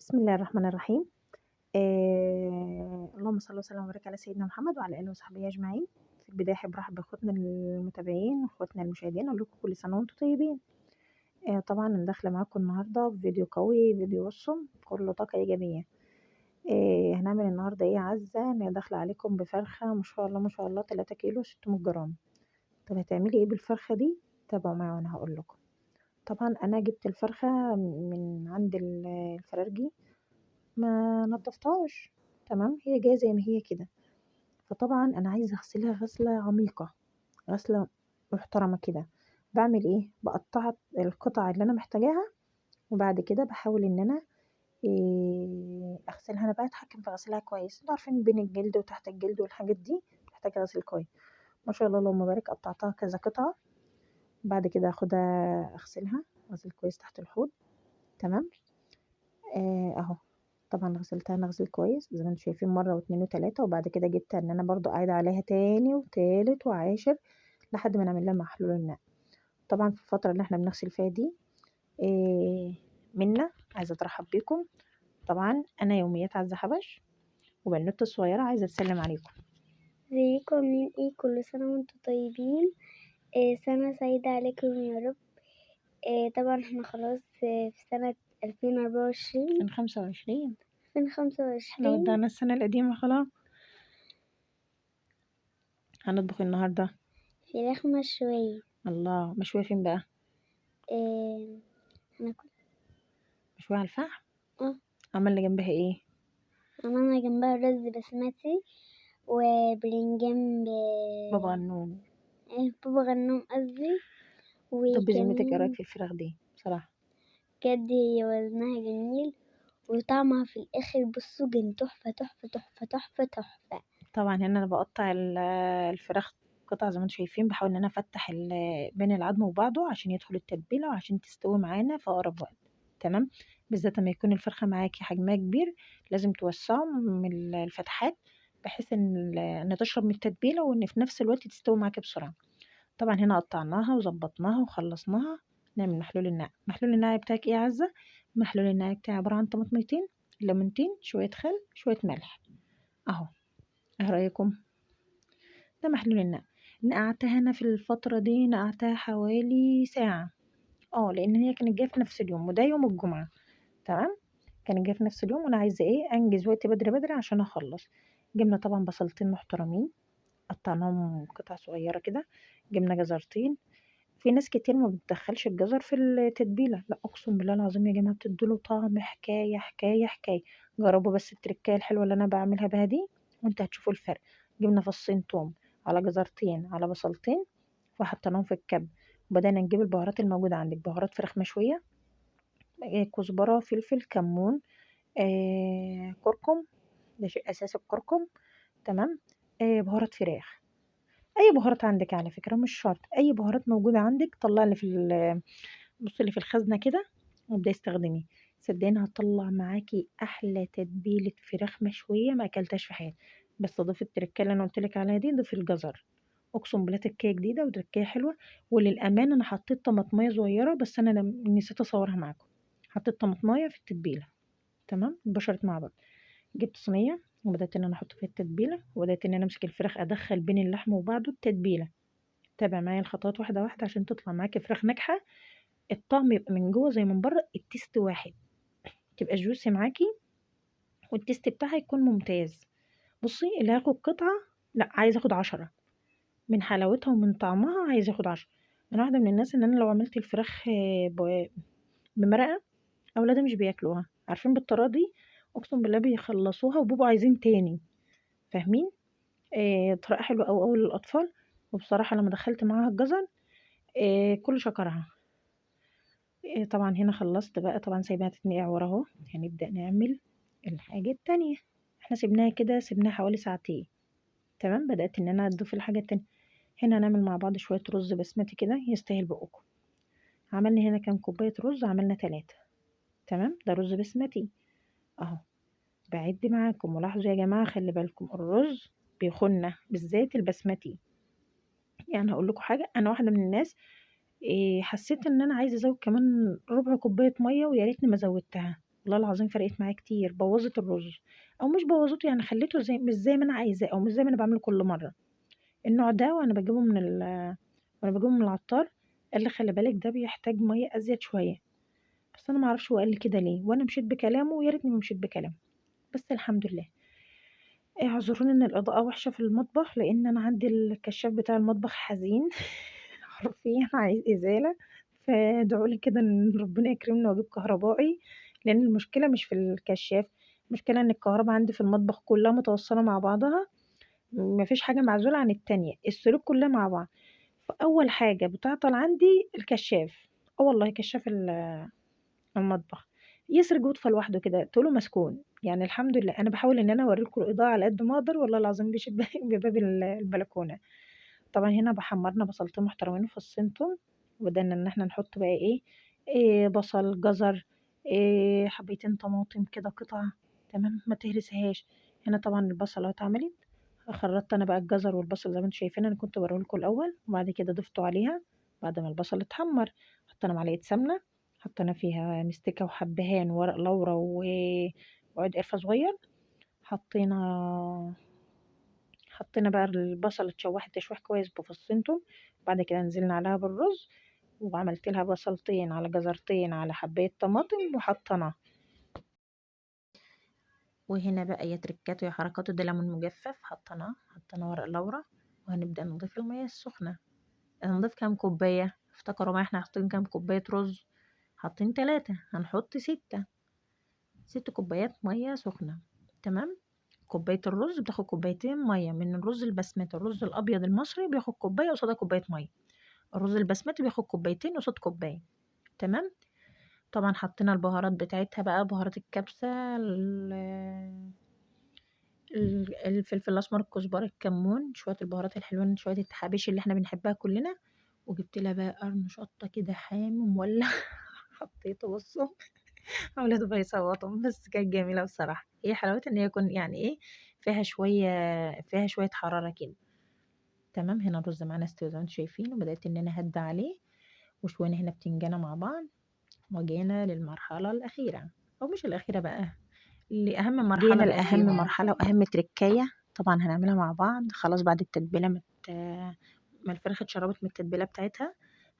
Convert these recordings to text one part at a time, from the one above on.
بسم الله الرحمن الرحيم. اللهم صل وسلم وبارك على سيدنا محمد وعلى اله وصحبه اجمعين. في البدايه احب ارحب باخواتنا المتابعين واخواتنا المشاهدين، اقول لكم كل سنه وانتم طيبين. طبعا انا داخله معاكم النهارده بفيديو قوي، فيديو وصم كله طاقه ايجابيه. هنعمل النهارده ايه يا عزه؟ انا داخله عليكم بفرخه ما شاء الله ما شاء الله 3 كيلو 600 جرام. طب هتعملي ايه بالفرخه دي؟ تابعوا معايا وانا هقول لكم. طبعا انا جبت الفرخه من عند الفرارجي، ما نضفتهاش. تمام، هي جايه زي ما هي كده. فطبعا انا عايزه اغسلها غسله عميقه، غسله محترمه كده. بعمل ايه؟ بقطع القطع اللي انا محتاجاها، وبعد كده بحاول ان انا اغسلها. انا بقى اتحكم في غسلها كويس. انتوا عارفين بين الجلد وتحت الجلد والحاجات دي محتاجه غسل كويس. ما شاء الله اللهم بارك، قطعتها كذا قطعه. بعد كده اخدها اغسلها غسل كويس تحت الحوض. تمام. اهو. طبعا غسلتها غسل كويس زي ما انتم شايفين، مره واتنين وتلاته، وبعد كده جبت ان انا برضو قاعده عليها تاني وتالت وعاشر لحد ما نعمل لها محلول الماء. طبعا في الفتره اللي احنا بنغسل فيها دي منا عايزه اترحب بيكم. طبعا انا يوميات عزه حبش، وبنوته الصغيره عايزه تسلم عليكم. ازيكم عاملين ايه؟ كل سنة وانتم طيبين. سنة سعيدة عليكم يا رب. طبعا احنا خلاص في سنة 2024 من 25 احنا 2025. ودعنا السنه القديمه خلاص. هنطبخ النهارده فراخ مشوية. الله. مشويه فين بقى؟ هناكل. مشويه على الفحم. اه عملنا جنبها ايه؟ عملنا جنبها رز بسمتي وبرنجان بابا غنوج. بابا غنوم قصدي. طب بذمتك ايه رايك وكمان في الفراخ دي بصراحه؟ بجد هي وزنها جميل، وطعمها في الاخر بصوا كان تحفة تحفة تحفة تحفة تحفة. طبعا هنا انا بقطع الفراخ قطع زي ما انتم شايفين، بحاول ان انا افتح بين العظم وبعضه عشان يدخل التتبيله وعشان تستوي معانا في اقرب وقت. تمام. بالذات لما يكون الفرخه معاكي حجمها كبير، لازم توسعوا من الفتحات بحيث ان تشرب من التتبيله وان في نفس الوقت تستوي معاكي بسرعه. طبعا هنا قطعناها وظبطناها وخلصناها. نعمل محلول النقع. محلول النقع بتاعك ايه يا عزه؟ محلول النقع بتاعي عباره عن طماطميتين، ليمونتين، شويه خل، شويه ملح. اهو. ايه رايكم؟ ده محلول النقع. نقعتها انا في الفترة دي، نقعتها حوالي ساعة. لان هي كانت جايه في نفس اليوم، وده يوم الجمعة. تمام. كانت جايه في نفس اليوم وانا عايزة ايه؟ انجز وقت بدري بدري عشان اخلص. جبنا طبعا بصلتين محترمين، قطعناهم قطع صغيرة كده. جبنا جزرتين. في ناس كتير ما بتدخلش الجزر في التتبيلة، لا اقسم بالله العظيم يا جماعة بتدوله طعم حكاية حكاية حكاية. جربوا بس التركاية الحلوة اللي انا بعملها بها دي وانت هتشوفوا الفرق. جبنا فصين توم، على جزرتين، على بصلتين، وحطيناهم في الكب. وبدأنا نجيب البهارات الموجودة عندك، بهارات فراخ مشوية، كزبرة، فلفل، كمون، كركم. ده شيء أساسي الكركم. تمام. بهارات فراخ. أي بهارات عندك على فكرة، مش شرط، أي بهارات موجودة عندك طلع اللي في بص اللي في الخزنة كده وابدأي استخدميه. صدقيني هتطلع معاكي أحلى تتبيلة فراخ مشوية ما أكلتهاش في حياتي. بس ضيفي التركة اللي أنا قلتلك عليها دي، ضيفي الجزر. اقسم بالله تركية جديدة وتركية حلوة. وللأمانة أنا حطيت طماطمية صغيرة بس أنا نسيت أصورها معاكم. حطيت طماطمية في التتبيلة. تمام. اتبشرت مع بعض. جبت صينية وبدأت إن أنا أحط فيها التتبيلة، وبدأت إن أنا أمسك الفراخ أدخل بين اللحم وبعضه التتبيلة. تابع معايا الخطوات واحدة واحدة عشان تطلع معاكي فراخ ناجحة. الطعم يبقى من جوه زي من بره، التيست واحد. تبقى جوسي معاكي والتيست بتاعها يكون ممتاز. بصي اللي هياخد قطعة، لا عايز اخد 10. من حلاوتها ومن طعمها عايز اخد 10. انا واحدة من الناس ان انا لو عملت الفراخ بمرقة، اولادي مش بياكلوها، عارفين بالطريقة دي. اقسم بالله بيخلصوها وبيبقوا عايزين تاني. فاهمين؟ طريقة حلوة أوي أوي للأطفال. وبصراحة لما دخلت معاها الجزر كل شكرها. طبعا هنا خلصت بقى، طبعا سايباها تتنقع ورا اهو. هنبدأ نعمل الحاجة التانية. احنا سيبناها كده، سيبناها حوالي ساعتين. تمام. بدأت ان انا اضيف الحاجة التانية. هنا هنعمل مع بعض شوية رز بسمتي كده يستاهل بقكم. عملنا هنا كام كوباية رز؟ عملنا 3. تمام. ده رز بسمتي اهو. بعد معاكم، ولاحظوا يا جماعة خلي بالكم الرز بيخنة بالذات البسمتي. يعني هقول لكم حاجة، انا واحدة من الناس حسيت ان انا عايزة ازود كمان ربع كوباية مية، ويا ريتني ما زودتها. والله العظيم فرقت معايا كتير، بوظت الرز او مش بوظته، يعني خليته زي مش زي ما انا عايزاه او مش زي ما انا بعمله كل مره. النوع ده وانا بجيبه من العطار قال لي خلي بالك ده بيحتاج ميه ازيد شويه، بس انا ما اعرفش هو قال لي كده ليه، وانا مشيت بكلامه ويا ريتني ما مشيت بكلامه. بس الحمد لله. اعذروني ان الاضاءه وحشه في المطبخ، لان انا عندي الكشاف بتاع المطبخ حزين حرفيا عايز ازاله. فادعوا لي كده ان ربنا يكرمني واجيب كهربائي، لان المشكله مش في الكشاف، المشكله ان الكهرباء عندي في المطبخ كلها متوصله مع بعضها، مفيش حاجه معزوله عن التانية، السلوك كلها مع بعض. فاول حاجه بتعطل عندي الكشاف. اه والله كشاف المطبخ يسرج ويطفى لوحده كده طوله مسكون. يعني الحمد لله انا بحاول ان انا اوريكم الاضاءه على قد ما اقدر، والله العظيم بباب البلكونه. طبعا هنا بحمرنا بصلتين محترمين وفصين توم، وبدأنا ان احنا نحط بقى إيه بصل جزر، إيه حبيتين طماطم كده قطع، تمام ما تهرسهاش. هنا طبعا البصله اتعملت، خرطت انا بقى الجزر والبصل زي ما انتم شايفين، انا كنت بوريهولكم الاول وبعد كده ضفته عليها. بعد ما البصل اتحمر حطينا معلقه سمنه، حطينا فيها مستكه وحبهان وورق لورا وعود قرفه صغير. حطينا حطينا بقى البصل اتشوحت تشويح كويس بفصين توم، بعد كده نزلنا عليها بالرز، وعملت لها بصلتين على جزرتين على حباية طماطم وحطيناها. وهنا بقى يا تركاته يا حركاته ده ليمون مجفف حطينا ورق لورا. وهنبدأ نضيف المية السخنة. هنضيف كام كوباية؟ افتكروا ما احنا حاطين كام كوباية رز؟ حاطين 3، هنحط 6 كوبايات مية سخنة. تمام. كوباية الرز بتاخد كوبايتين مية من الرز البسمتي، الرز الأبيض المصري بياخد كوباية قصادها كوباية مية، الرز البسمتي بياخد كوبايتين قصاد كوباية. تمام. طبعا حطينا البهارات بتاعتها بقى، بهارات الكبسة الفلفل الأسمر الكزبرة الكمون، شوية البهارات الحلوين، شوية التحابيش اللي احنا بنحبها كلنا. وجبت لها بقى قرن شطة كده حامي مولع حطيته بصوا أولاده بيصوتوا، بس كانت جميلة بصراحة. هي حلاوتها إن هي يكون يعني إيه فيها شوية حرارة كده. تمام. هنا الرز معانا استوى زي ما انتم شايفين، وبدأت إن أنا هدى عليه وشوينا هنا بتنجانة مع بعض. وجينا للمرحلة الأخيرة، أو مش الأخيرة بقى، لأهم مرحلة جينا بقى لأهم فيهم. مرحلة وأهم تركاية طبعا هنعملها مع بعض خلاص بعد التتبيلة ما الفراخ اتشربت من التتبيلة بتاعتها.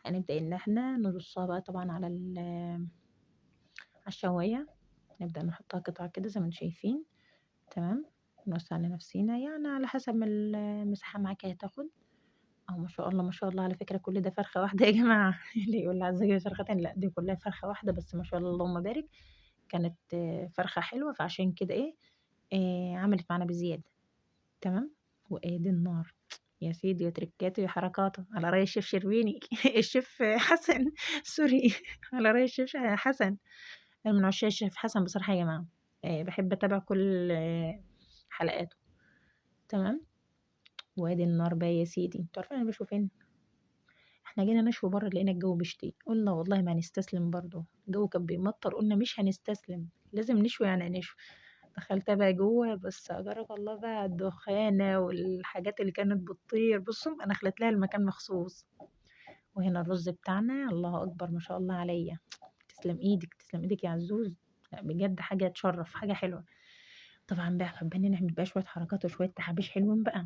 هنبدأ إن احنا نرصها بقى طبعا على الشواية. نبدأ نحطها قطع كده زي ما انتم شايفين. تمام. نوسع لنفسينا يعني على حسب ما المساحة معاك هتاخد. اه ما شاء الله ما شاء الله، على فكرة كل ده فرخة واحدة يا جماعة اللي يقول لي عايزة فرختين، لا دي كلها فرخة واحدة بس ما شاء الله اللهم بارك. كانت فرخة حلوة فعشان كده عملت معانا بزيادة. تمام. وادي النار يا سيدي يا تركاته يا حركاته على رأي الشيف شربيني الشيف حسن سوري على رأي الشيف حسن. انا من عشاق الشيف حسن بصراحة يا جماعة. بحب اتابع كل حلقاته. تمام. وادي النار بقى يا سيدي، انتوا عارفين انا بشوف فين؟ احنا جينا نشوي بره لقينا الجو بيشتي، قلنا والله ما هنستسلم برضه، الجو كان بيمطر قلنا مش هنستسلم لازم نشوي يعني نشوي. دخلت بقى جوه بس اجرك الله بقى الدخانة والحاجات اللي كانت بتطير، بصوا انا خلت لها المكان مخصوص. وهنا الرز بتاعنا الله اكبر ما شاء الله عليا. تسلم ايدك تسلم ايدك يا عزوز. لا بجد حاجة تشرف حاجة حلوة. طبعا بقى حابين نعمل بقى شوية حركات وشوية تحابيش حلوين بقى.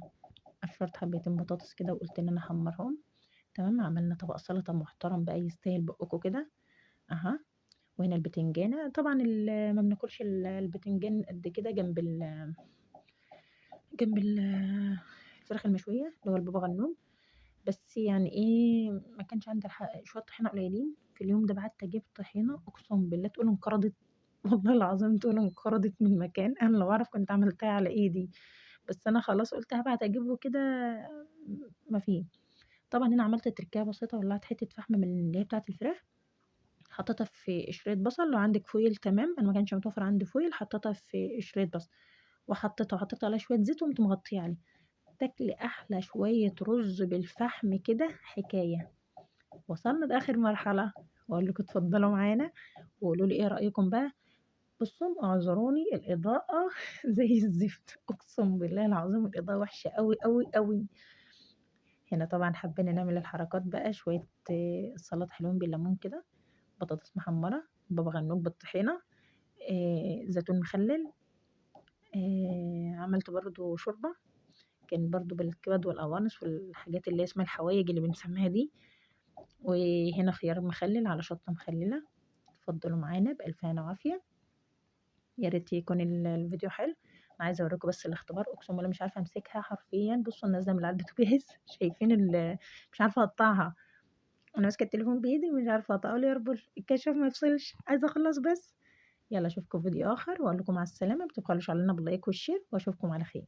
قشرت حبيتين بطاطس كده وقلت ان انا احمرهم. تمام. عملنا طبق سلطة محترم بقى يستاهل بقكم كده. اها. وهنا البتنجانة طبعا ما بناكلش البتنجان قد كده جنب الفراخ المشوية اللي هو البابا غنوج. بس يعني ما كانش عندي شوية طحينة قليلين في اليوم ده، بعت اجيب طحينة اقسم بالله تقول انقرضت والله العظيم تقول انقرضت من مكان، انا لو اعرف كنت عملتها على ايدي، بس انا خلاص قلت هبعت اجيبه كده. ما فيه. طبعا هنا عملت تركية بسيطة، ولعت حتة فحم من اللي هي بتاعة الفراخ، حطيتها في قشرية بصل، لو عندك فويل تمام، انا ما كانش متوفر عندي فويل حطيتها في قشرية بصل، وحطيت عليها شوية زيت وقمت مغطية عليه. تاكلي احلى شوية رز بالفحم كده حكاية. وصلنا لاخر مرحلة، واقول لكم اتفضلوا معانا وقولوا لي ايه رأيكم بقى. بصوا اعذروني الاضاءة زي الزفت اقسم بالله العظيم الاضاءة وحشة قوي قوي قوي. هنا طبعا حبينا نعمل الحركات بقى شوية سلطة حلوين بالليمون كده، بطاطس محمرة، بابا غنوج بالطحينة، زيتون مخلل. عملت برضو شوربة كان برضو بالكبد والقوانص والحاجات اللي اسمها الحوايج اللي بنسميها دي. وهنا خيار مخلل على شطة مخللة. اتفضلوا معانا بألف هنا وعافية. يا ريت يكون الفيديو حلو. انا عايزه اوريكم بس الاختبار، اقسم بالله مش عارفه امسكها حرفيا. بصوا نازله من على البوتاجاز شايفين مش عارفه اقطعها. انا ماسكه التليفون بايدي ومش عارفه اقطعه لي، يا رب الكشاف ما يفصلش، عايزه اخلص بس. يلا اشوفكم فيديو اخر واقول لكم مع السلامه. ما تبخلوش علينا باللايك والشير واشوفكم على خير.